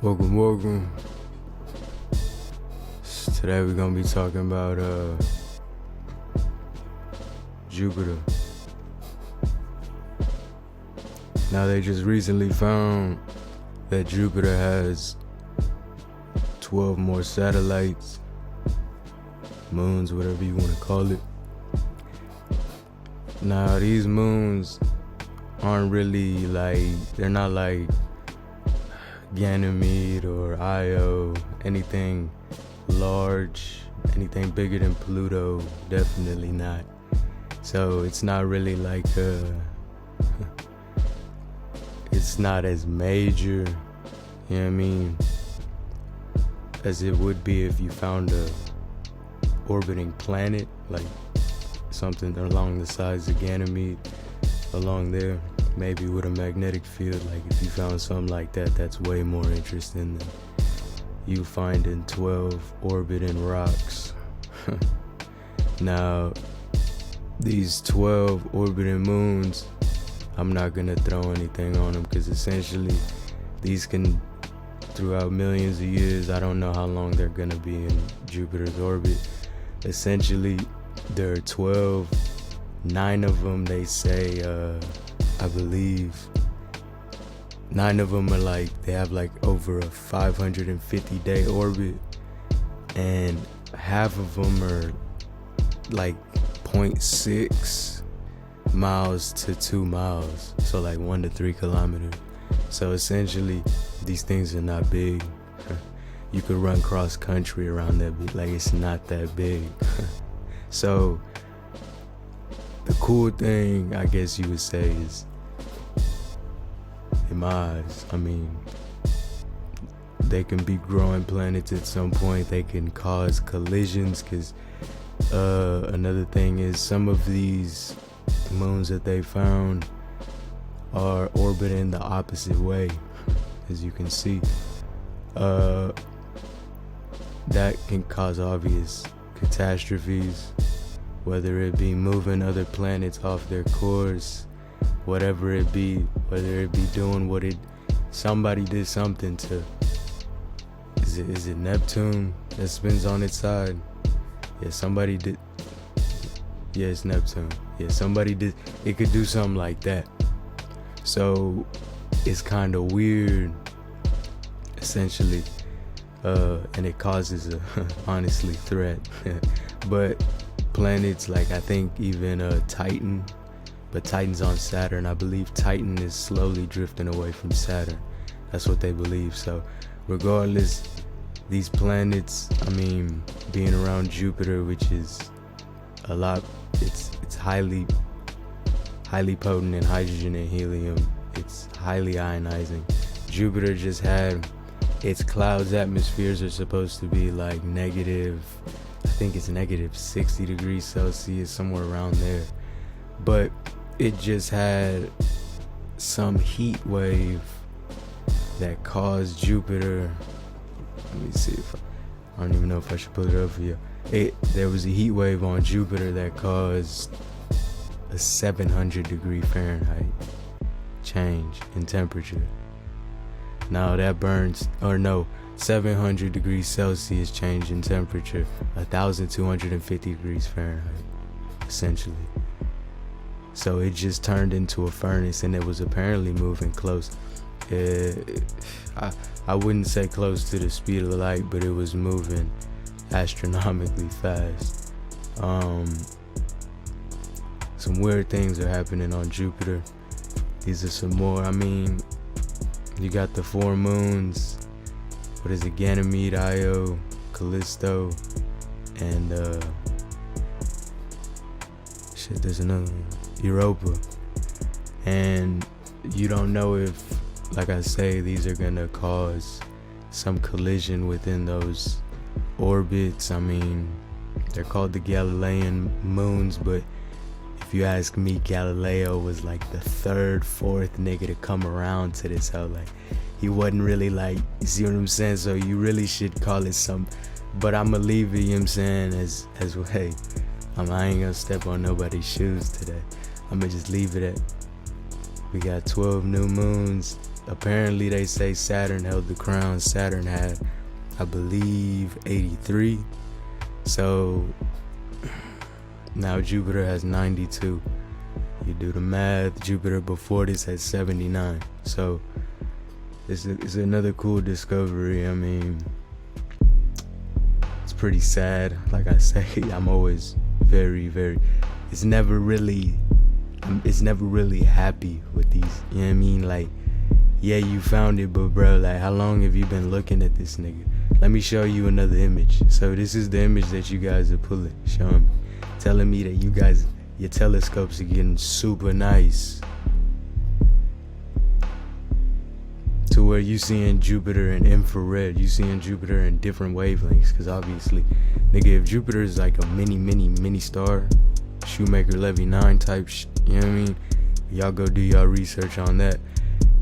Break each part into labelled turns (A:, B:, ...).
A: Welcome. Today we're gonna be talking about Jupiter. Now they just recently found that Jupiter has 12 more satellites, moons, whatever you want to call it. Now these moons aren't really they're not like Ganymede or Io, anything large, anything bigger than Pluto, definitely not. So it's not really like it's not as major, you know what I mean, as it would be if you found a orbiting planet, like something along the size of Ganymede, along there, maybe with a magnetic field. Like if you found something like that, that's way more interesting than you finding 12 orbiting rocks. Now, these 12 orbiting moons, I'm not gonna throw anything on them because essentially these can, throughout millions of years, I don't know how long they're gonna be in Jupiter's orbit. Essentially, there are 12, 9 of them they say, I believe 9 of them are they have over a 550-day orbit, and half of them are 0.6 miles to 2 miles, so 1 to 3 kilometers. So essentially these things are not big. You could run cross country around that big, it's not that big. So the cool thing, I guess you would say, is, in my eyes, I mean, they can be growing planets at some point. They can cause collisions because another thing is some of these moons that they found are orbiting the opposite way, as you can see. That can cause obvious catastrophes, whether it be moving other planets off their course, whatever it be, whether it be doing somebody did something to, is it Neptune that spins on its side? Yeah, somebody did. Yeah, it's Neptune. Yeah, somebody did. It could do something like that. So it's kind of weird, essentially, and it causes a honestly threat. But planets I think even Titan, but Titan's on Saturn. I believe Titan is slowly drifting away from Saturn. That's what they believe. So regardless, these planets, I mean, being around Jupiter, which is a lot, it's highly potent in hydrogen and helium. It's highly ionizing. Jupiter just had its clouds, atmospheres are supposed to be negative, I think it's negative 60 degrees Celsius, somewhere around there. But it just had some heat wave that caused Jupiter. Let me see if I don't even know if I should pull it up for you. There was a heat wave on Jupiter that caused a 700 degree Fahrenheit change in temperature. Now that 700 degrees Celsius change in temperature, 1,250 degrees Fahrenheit, essentially. So it just turned into a furnace, and it was apparently moving close. I wouldn't say close to the speed of light, but it was moving astronomically fast. Some weird things are happening on Jupiter. These are some more. I mean, you got the 4 moons. What is it? Ganymede, Io, Callisto, and there's another one, Europa. And you don't know if, like I say, these are gonna cause some collision within those orbits. I mean, they're called the Galilean moons, but if you ask me, Galileo was the 3rd, 4th nigga to come around to this hell. He wasn't really you see what I'm saying? So you really should call it some, but I'ma leave it, you know what I'm saying, as hey, I ain't gonna step on nobody's shoes today. I'ma just leave it at, we got 12 new moons, apparently they say Saturn held the crown. Saturn had, I believe, 83. So now Jupiter has 92. You do the math. Jupiter before this had 79. So it's another cool discovery. I mean, it's pretty sad. Like I say, I'm always very, it's never really happy with these, you know what I mean? Like, yeah, you found it, but bro, like, how long have you been looking at this nigga? Let me show you another image. So this is the image that you guys are pulling, showing me, telling me that you guys, your telescopes are getting super nice, to where you seeing Jupiter in infrared, you seeing Jupiter in different wavelengths. Because obviously, nigga, if Jupiter is like a mini star, Shoemaker-Levy 9 type you know what I mean? Y'all go do y'all research on that.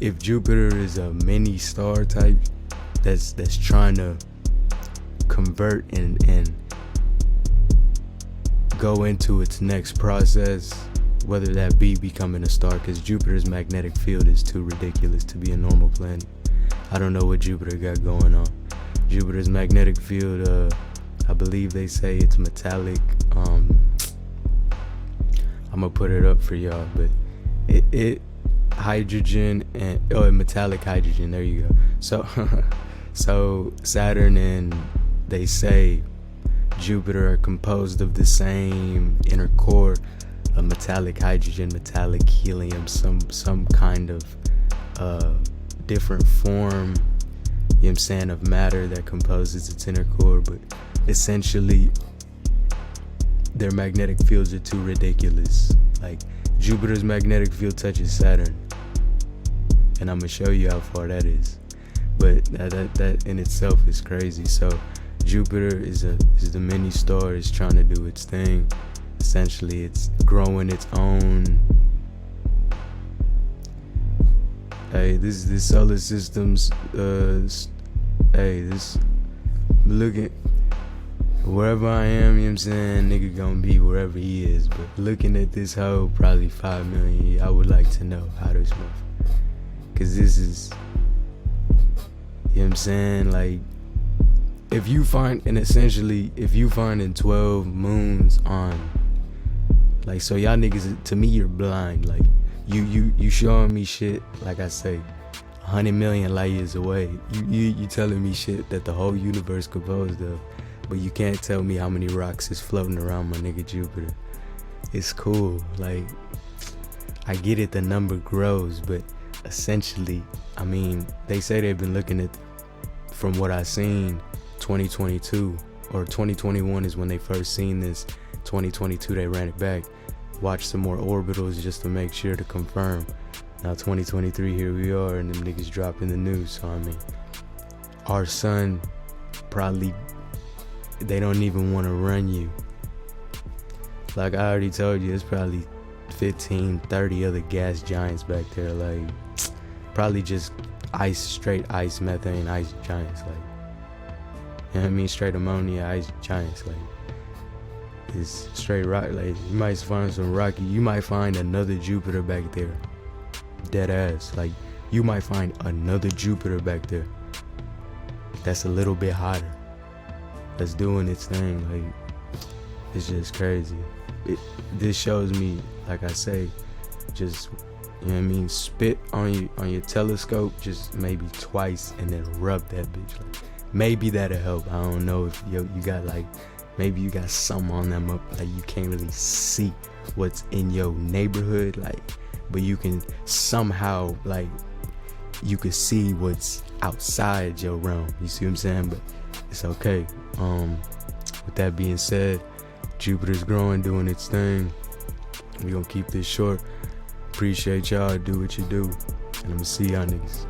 A: If Jupiter is a mini star type that's trying to convert and go into its next process, whether that be becoming a star, because Jupiter's magnetic field is too ridiculous to be a normal planet. I don't know what Jupiter got going on. Jupiter's magnetic field, I believe they say it's metallic. I'm gonna put it up for y'all, but it hydrogen and metallic hydrogen. There you go. So Saturn and they say Jupiter are composed of the same inner core, a metallic hydrogen, metallic helium, some kind of different form, you know what I'm saying, of matter that composes its inner core. But essentially, their magnetic fields are too ridiculous. Like, Jupiter's magnetic field touches Saturn, and I'm gonna show you how far that is. But that in itself is crazy. So Jupiter is the mini star, is trying to do its thing. Essentially, it's growing its own. Hey, this solar system's this looking. Wherever I am, you know what I'm saying, nigga gonna be wherever he is. But looking at this hoe, probably 5 million, I would like to know how this move. Cause this is, you know what I'm saying, like, if you find, and essentially, if you finding 12 moons on, like, so y'all niggas, to me, you're blind. Like, you showing me shit, like I say, 100 million light years away. You telling me shit that the whole universe composed of. But you can't tell me how many rocks is floating around my nigga Jupiter. It's cool. Like, I get it, the number grows, but essentially, I mean, they say they've been looking at, from what I seen, 2022 or 2021 is when they first seen this. 2022 they ran it back. Watched some more orbitals just to make sure, to confirm. Now 2023, here we are, and them niggas dropping the news. So I mean, our sun probably, they don't even want to run you. Like I already told you, there's probably 15, 30 other gas giants back there. Like, probably just ice, straight ice, methane, ice giants. Like, you know what I mean? Straight ammonia, ice giants. Like, it's straight rock. Like, you might find some rocky. You might find another Jupiter back there. Dead ass. Like, you might find another Jupiter back there that's a little bit hotter, that's doing its thing. Like, it's just crazy. This shows me, like I say, just, you know what I mean, spit on your telescope just maybe twice and then rub that bitch. Like, maybe that'll help. I don't know if you got, like, maybe you got something on them up, like you can't really see what's in your neighborhood, like, but you can somehow, like, you can see what's outside your realm. You see what I'm saying? But it's okay. With that being said, Jupiter's growing, doing its thing. We're gonna keep this short. Appreciate y'all. Do what you do. And I'm gonna see y'all niggas.